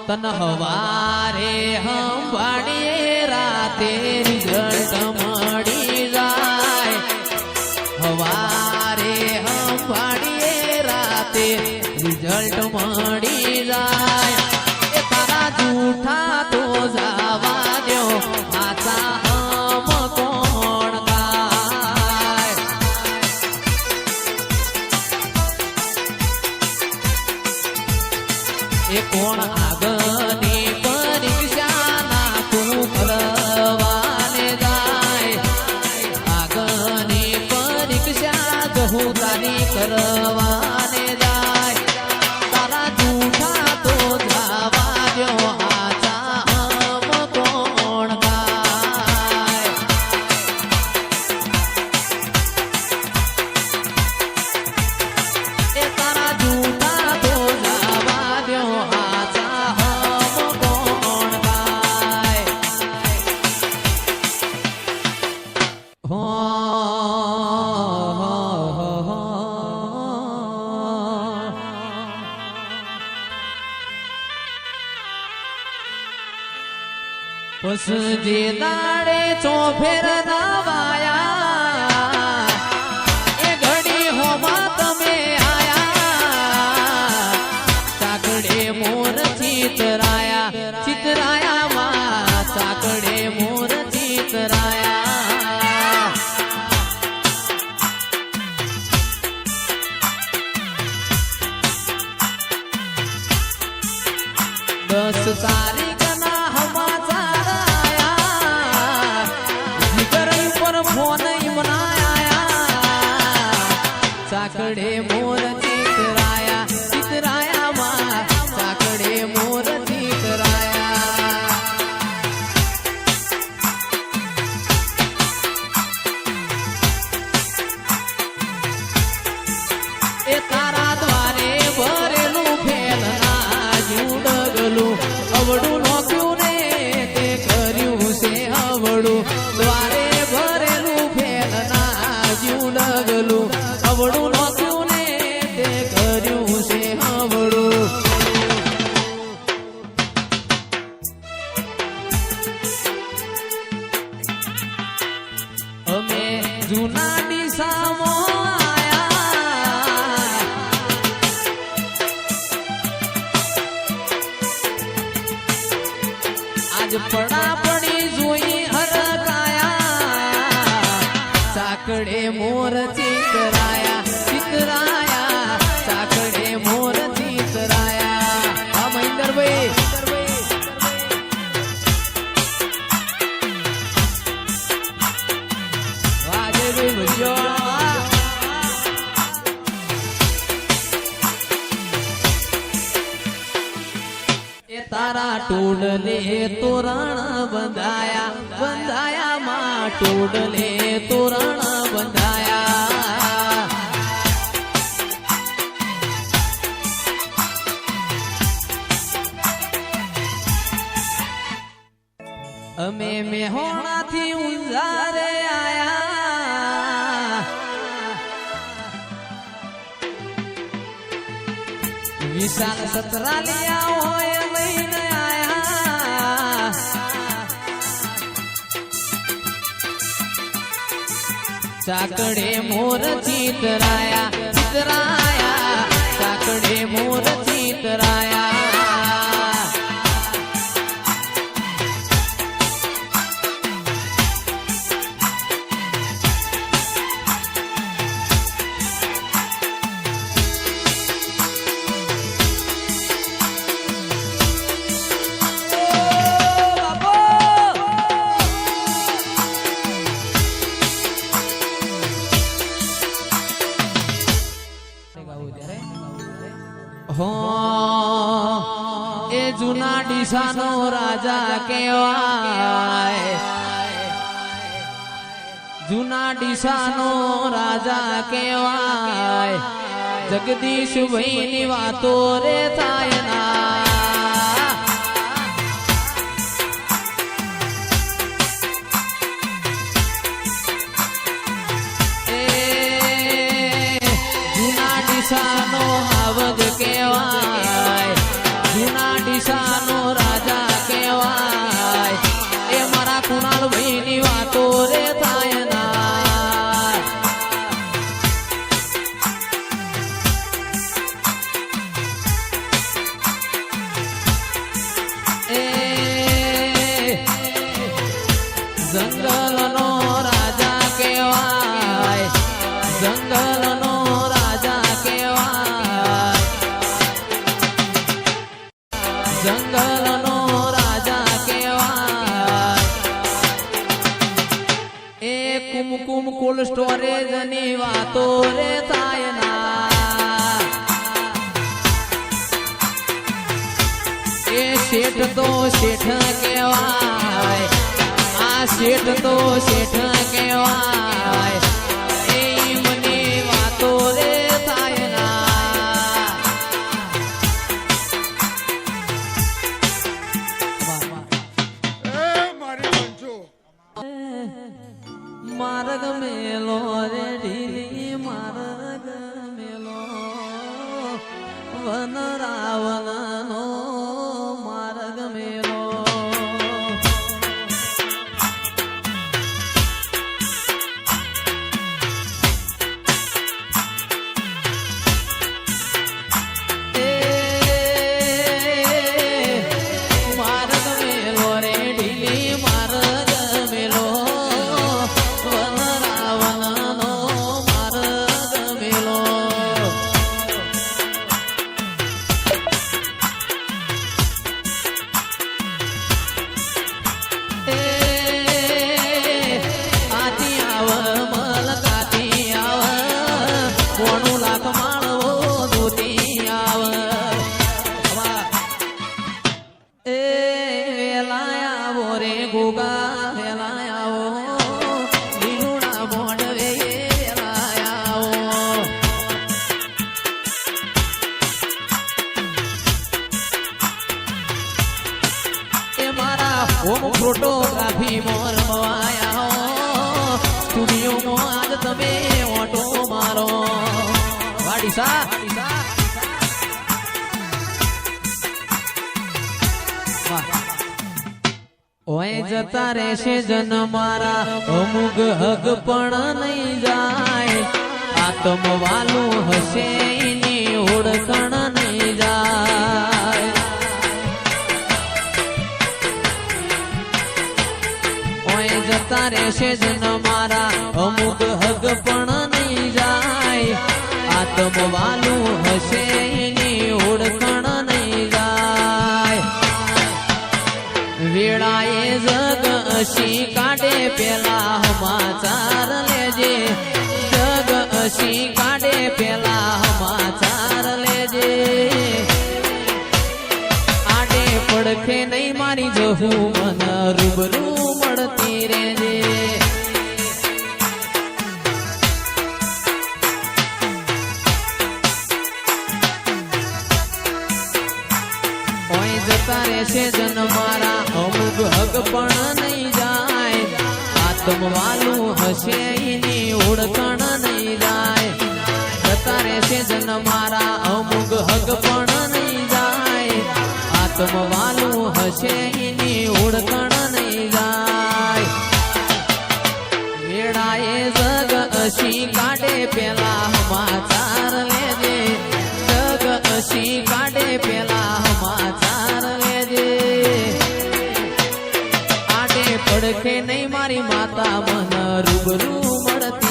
તન હવારે હંભાળીએ રાતે રિઝલ્ટ મળી જાય હવારે હંભાળીએ રાતે રિઝલ્ટ મળી જાય એ તારા જૂઠા તો જવા દ્યો આચા હમ કોણ ગાય એ કોણ આગની પરીક્ષા ના તું કરવાને જાય આગની પરીક્ષા જહુ તારી કરવાને જાય તારા જૂઠા તો જવા દ્યો આચા હમ કોણ ગાય એ તારા જૂઠા તો જવા દ્યો આચા હમ કોણ ગાય હો પસ જે દાડે ચોફેર નાવાયા એ ઘડી હોમાં તમે આયા ચાકડે મોર ચિતરાયા માં ચાકડે મોર ચિતરાયા દસ તારીખ ના સમાચાર આયા જીગર ઉપર ફોન બનાયા ચાકડે મોર ચિતરાયા માં ચાકડે મોર ચિતરાયા એ તારા દ્વારે ભરેલું ફેલના જુડગલું અવડું નોખ્યું ને તે કર્યું છે અવડું દ્વારે ભરેલું ફેલના જુડગલું અવડું નોખ્યું ને તે કર્યું છે અવડું અમે જૂના ડીસામાં આયા આજ પડાપડી જોઈ હરકાયા ચાકડે મોર ચિતરાયા ચાકડે મોર ચિતરાયા હા મહેન્દ્રભાઈ વાજેભાઈ ભજ્યો એ તારા ટોડલે તોરણ બંધાયા માં ટોડલે તોરણ બંધાયા અમે મેહોણાથી ઉંઝારે આયા વિશાલ સતરાલિયા હોય લઈને આયા ચાકડે મોર ચિતરાયા ચાકડે મોર ચિતરાયા હો એ જૂના ડીસાનો રાજા કહેવાય જૂના ડીસાનો રાજા કહેવાય જગદીશભાઈ ની વાતો રે થાય ના જૂના ડીસાનો આવજ કહેવાય જૂના ડીસાનો જંગલનો રાજા કહેવાય, જંગલનો રાજા કહેવાય, જંગલનો રાજા કહેવાય. એ કુમકુમ કોલ્ડ સ્ટોરેજ ની વાતો રે થાય ના. એ શેઠ તો શેઠ કહેવાય, આ શેઠ તો શેઠ કહેવાય. એ મને વાતો રે થાય ના. માર્ગ મેલો રે ઢીલી માર્ગ મેલો વન રાવણનો માર્ગ મેલો. માર્ગ મેલો રે ઢીલી માર્ગ મેલો વન રાવણનો માર્ગ મેલો. આથી આવ મલકાથી આવ કોણું લાખ માળવો દૂતી આવ. એ વેલા આવો રે ગોગા વેલા આવો લીલુડા મોડવે વેલા આવો. એ મારા હોમ ફોટોગ્રાફી મોર મવાયા સ્ટુડિયોમાં આજ તમે ઓટો મારો. વાડી સા ઓય જતા રહેશે જન મારા અમુક હગ પણ નહીં જાય. આત્મ વાલું હશે એની ઓળખણ નહીં જાય. ઓય જતા રહેશે જન મારા અમુક હગ પણ નહીં જાય. આત્મ વાલું હશે એની ઓળખણ નહીં જાય. વેળાએ જગ અશી કાઢે પેલા સમાચાર લેજે, જગ અશી કાઢે પેલા સમાચાર લેજે. આડે પડખે નહીં મારી જહું મન રૂબરૂ મળતી રેજે. ઓય જતા રહેશે જન મારા અમુક હગ પણ નહીં જાય. આત્મ વાલું હશે એની ઓળખણ નહીં જાય. જતા રહેશે જન મારા અમુક હગ પણ નહીં જાય. આત્મ વાલું હશે એની ઓળખણ નહીં જાય. વેળાએ જગ અશી કાઢે પેલા સમાચાર લેજે, જગ અશી કાઢે પેલા સમાચાર લેજે. આડે પડખે નહીં મારી માતા મન રૂબરૂ મળતી